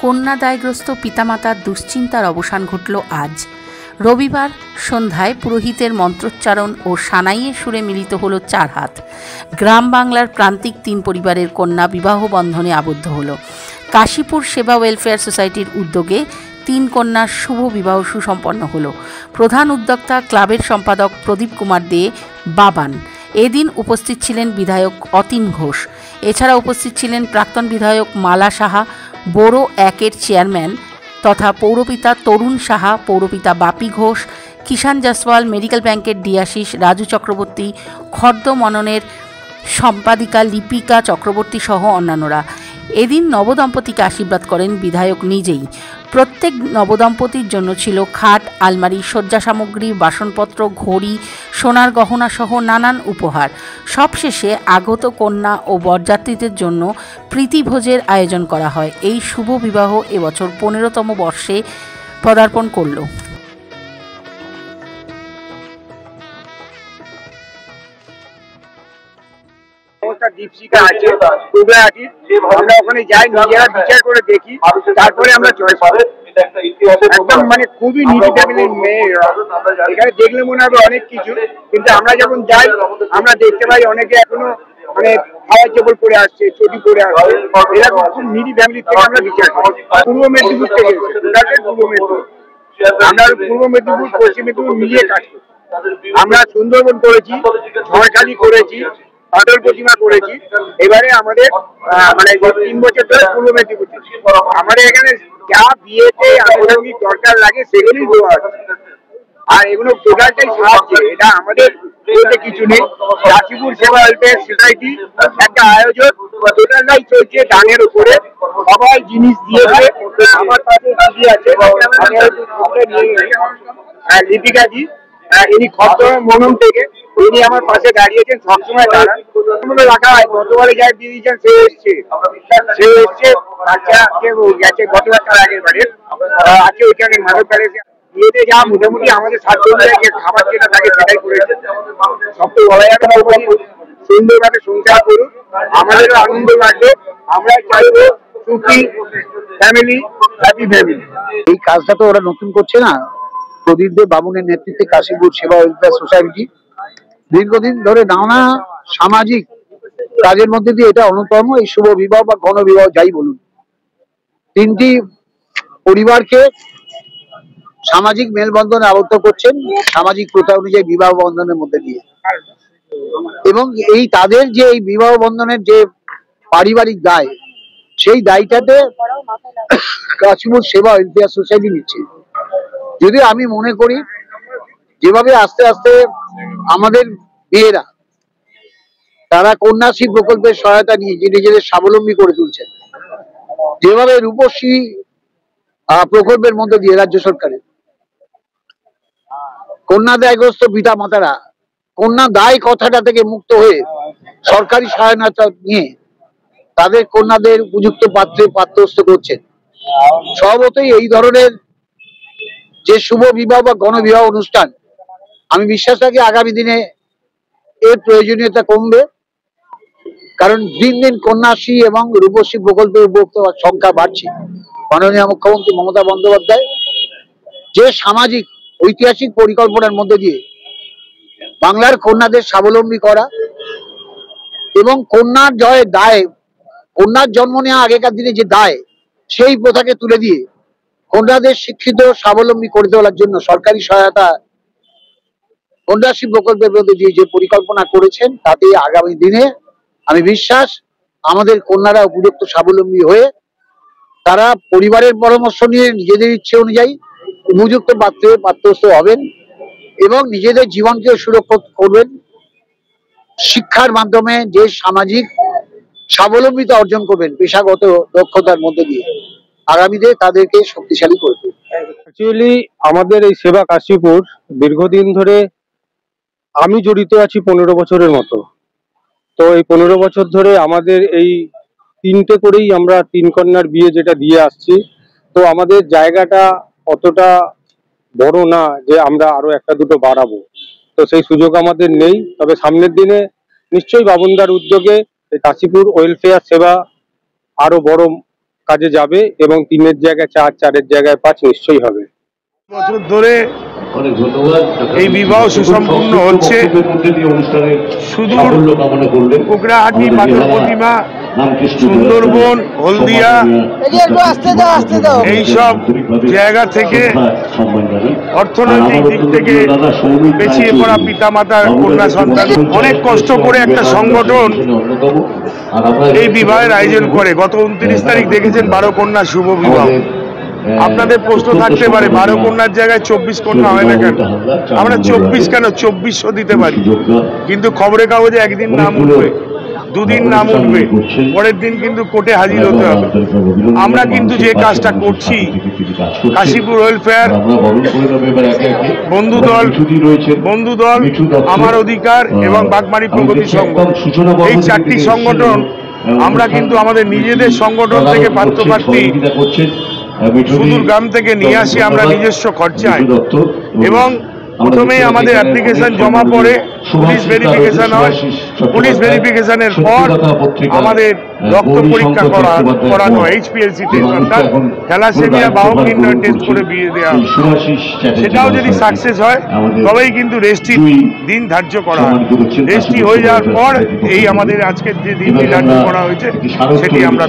কন্যাদায়গ্রস্ত পিতামাতার দুশ্চিন্তার অবসান ঘটল আজ। রবিবার সন্ধ্যায় পুরোহিতের মন্ত্রোচ্চারণ ও সানাইয়ের সুরে মিলিত হল 4 হাত। গ্রাম বাংলার প্রান্তিক 3 পরিবারের কন্যা বিবাহ বন্ধনে আবদ্ধ হল। কাশীপুর সেবা ওয়েলফেয়ার সোসাইটির উদ্যোগে 3 কন্যার শুভ বিবাহ সুসম্পন্ন হল। প্রধান উদ্যোক্তা ক্লাবের সম্পাদক প্রদীপ কুমার দে বাবান। এদিন উপস্থিত ছিলেন বিধায়ক অতীন ঘোষ। এছাড়া উপস্থিত ছিলেন প্রাক্তন বিধায়ক মালা সাহা, বোরো 1-এর চেয়ারম্যান তথা পৌরপিতা তরুণ সাহা, পৌরপিতা বাপি ঘোষ, কিষাণ জাসওয়াল, মেডিকেল ব্যাংকের ডিআশিস, রাজু চক্রবর্তী, খর্দ মননের সম্পাদিকা লিপিকা চক্রবর্তী সহ অন্যান্যরা। এদিন নবদম্পতিকে আশীর্বাদ করেন বিধায়ক নিজেই। প্রত্যেক নবদম্পতির জন্য ছিল খাট, আলমারি, শয্যা সামগ্রী, বাসনপত্র, ঘড়ি, সোনার গহনা সহ নানান উপহার। সবশেষে আগত কন্যা ও বরযাত্রীদের জন্য প্রীতিভোজের আয়োজন করা হয়। এই শুভ বিবাহ এবছর 15তম বর্ষে পদার্পণ করল। দীপশিখা আছে, আমরা ওখানে যাই, নিজেরা বিচার করে দেখি, তারপরে আমরা চয়েস করি। একদম মানে খুবই নিডি ফ্যামিলির মেয়ে। এখানে দেখলে মনে হবে অনেক কিছু, কিন্তু আমরা যখন যাই আমরা দেখতে পাই অনেকে এখনো মানে খাওয়ার চেপল পরে আসছে, চটি পরে আসছে। এরকম খুব নিডি ফ্যামিলি থেকে আমরা বিচার করি। পূর্ব মেদিনীপুর থেকে এসেছে, পূর্ব মেদিনীপুর। আমরা পূর্ব মেদিনীপুর, পশ্চিম মেদিনীপুর মিলিয়ে কাজ করি। আমরা সুন্দরবন করেছি, ঝড়খালি করেছি, পাটল প্রতিমা করেছি। এবারে আমাদের মানে 3 বছর ধরে পূর্ব মেদিনীপুর। আমাদের এখানে যা বিয়েতে আনুষঙ্গিক দরকার লাগে সেগুলোই দেওয়া হচ্ছে। আর এগুলো টোটালটাই সাহায্য, এটা আমাদের বলতে কিছু নেই। কাশীপুর সেবা ওয়েলফেয়ার সোসাইটি একটা আয়োজন, টোটালটাই চলছে গানের উপরে। সবাই জিনিস দিয়েছে। আমার পাশে দিদি আছে, লিপিকাজি, ইনি খদ্দ মনন থেকে, ইনি আমার পাশে দাঁড়িয়েছেন, সবসময় দাঁড়ান। রাখা হয়, গতবারে যাই দিয়ে দিয়েছেন, সে এসছে বাচ্চা গেছে গতবার, তার আগের বারে আছে ওইখানে মানব প্যালেসে। বিয়েতে যা মোটামুটি আমাদের সাধ্য অনুযায়ী খাবার যেটা থাকে সেটাই করেছে। সব তো বলা যাবে না, সুন্দরভাবে সংসার করুন, আমাদেরও আনন্দ লাগবে। আমরা চাইবো সুখী ফ্যামিলি, হ্যাপি ফ্যামিলি। এই কাজটা তো ওরা নতুন করছে না। প্রদীপ দেব বাবুনের নেতৃত্বে কাশীপুর সেবা ওয়েলফেয়ার সোসাইটি দীর্ঘদিন ধরে নানা সামাজিক কাজের মধ্যে দিয়ে এটা অন্যতম। এই শুভ বিবাহ বা গণ বিবাহ যাই বলুন, 3টি পরিবারকে সামাজিক মেলবন্ধনে আবদ্ধ করছেন, সামাজিক প্রথা অনুযায়ী বিবাহ বন্ধনের মধ্যে দিয়ে। এবং এই তাদের যে এই বিবাহ বন্ধনের যে পারিবারিক দায়, সেই দায়টাতে কাশীপুর সেবা ওয়েলফেয়ার সোসাইটি নিচ্ছে। যদি আমি মনে করি যেভাবে আস্তে আস্তে আমাদের মেয়েরা তারা কন্যাশ্রী প্রকল্পের সহায়তা নিয়ে যে নিজেদের স্বাবলম্বী করে তুলছেন, যেভাবে রূপশ্রী প্রকল্পের মধ্যে দিয়ে রাজ্য সরকারের কন্যাদায়গ্রস্ত পিতা মাতারা কন্যা দায় কথাটা থেকে মুক্ত হয়ে সরকারি সহায়তা নিয়ে তাদের কন্যাদের উপযুক্ত পাত্রে পাত্রস্থ করছেন। স্বভাবতই এই ধরনের যে শুভ বিবাহ বা গণবিবাহ অনুষ্ঠান, আমি বিশ্বাস রাখি আগামী দিনে এর প্রয়োজনীয়তা কমবে। কারণ দিন দিন কন্যাশ্রী এবং রূপশ্রী প্রকল্পের উপভোক্তার সংখ্যা বাড়ছে। মাননীয় মুখ্যমন্ত্রী মমতা বন্দ্যোপাধ্যায় যে সামাজিক ঐতিহাসিক পরিকল্পনার মধ্যে দিয়ে বাংলার কন্যাদের স্বাবলম্বী করা এবং কন্যার দায়, কন্যার জন্ম নেওয়া আগেকার দিনে যে দায়, সেই প্রথাকে তুলে দিয়ে কন্যাদের শিক্ষিত স্বাবলম্বী করে তোলার জন্য সরকারি সহায়তা কন্যাশ্রী প্রকল্পের মধ্যে দিয়ে যে পরিকল্পনা করেছেন, তাতে আগামী দিনে আমি বিশ্বাস আমাদের কন্যারা উপযুক্ত স্বাবলম্বী হয়ে তারা পরিবারের পরামর্শ নিয়ে নিজেদের ইচ্ছে অনুযায়ী উপযুক্ত পাত্রে পাত্রস্থ হবেন এবং নিজেদের জীবনকেও সুরক্ষিত করবেন। শিক্ষার মাধ্যমে যে সামাজিক স্বাবলম্বিতা অর্জন করবেন পেশাগত দক্ষতার মধ্যে দিয়ে, আগামীতে তাদেরকে শক্তিশালী করবে। অ্যাকচুয়ালি আমাদের এই সেবা কাশীপুর দীর্ঘদিন ধরে আমি জড়িত আছি 15 বছরের মতো। তো এই 15 বছর ধরে আমাদের এই 3টে করেই আমরা 3 কন্যার বিয়ে যেটা দিয়ে আসছি। তো আমাদের জায়গাটা অতটা বড় না যে আমরা আরো একটা দুটো বাড়াবো, তো সেই সুযোগ আমাদের নেই। তবে সামনের দিনে নিশ্চয়ই বাবুনদার উদ্যোগে কাশীপুর ওয়েলফেয়ার সেবা আরো বড় কাজে যাবে এবং 3-এর জায়গায় 4, 4-এর জায়গায় 5 নিশ্চয়ই হবে। বছর ধরে এই বিবাহ সুসম্পন্ন হচ্ছে। সুদূর কুকড়াহাটি, পাথর প্রতিমা, সুন্দরবন, হলদিয়া এইসব জায়গা থেকে অর্থনৈতিক দিক থেকে পেছিয়ে পড়া পিতামাতার কন্যা সন্তান অনেক কষ্ট করে একটা সংগঠন এই বিবাহের আয়োজন করে। গত 29 তারিখ দেখেছেন 12 কন্যা শুভ বিবাহ। আপনাদের প্রশ্ন থাকতে পারে 12 কন্যার জায়গায় 24 কন্যা হয় না কেন? আমরা 24 কেন 2400 দিতে পারি, কিন্তু খবরের কাগজে একদিন নাম উঠবে, দুদিন নাম উঠবে, পরের দিন কিন্তু কোর্টে হাজির হতে হবে। আমরা কিন্তু যে কাজটা করছি, কাশীপুর ওয়েলফেয়ার, বন্ধু দল, আমার অধিকার এবং বাগমারি প্রগতি সংঘ, এই 4টি সংগঠন আমরা কিন্তু আমাদের নিজেদের সংগঠন থেকে পাত্রপ্রার্থী সুদূর গ্রাম থেকে নিয়ে আসি আমরা নিজস্ব খরচায়। এবং প্রথমেই আমাদের অ্যাপ্লিকেশন জমা পড়ে, পুলিশ ভেরিফিকেশন হয়, পুলিশ ভেরিফিকেশনের পর আমাদের রক্ত পরীক্ষা করানো হয়, HPLC টেস্ট, অর্থাৎ থ্যালাসেমিয়া বাহক নির্ণয় টেস্ট করে বিয়ে দেওয়া। সেটাও যদি সাকসেস হয় তবেই কিন্তু রেজিস্ট্রির দিন ধার্য করা হয়। রেজিস্ট্রি হয়ে যাওয়ার পর এই আমাদের আজকের যে দিনটি ধার্য করা হয়েছে সেটি আমরা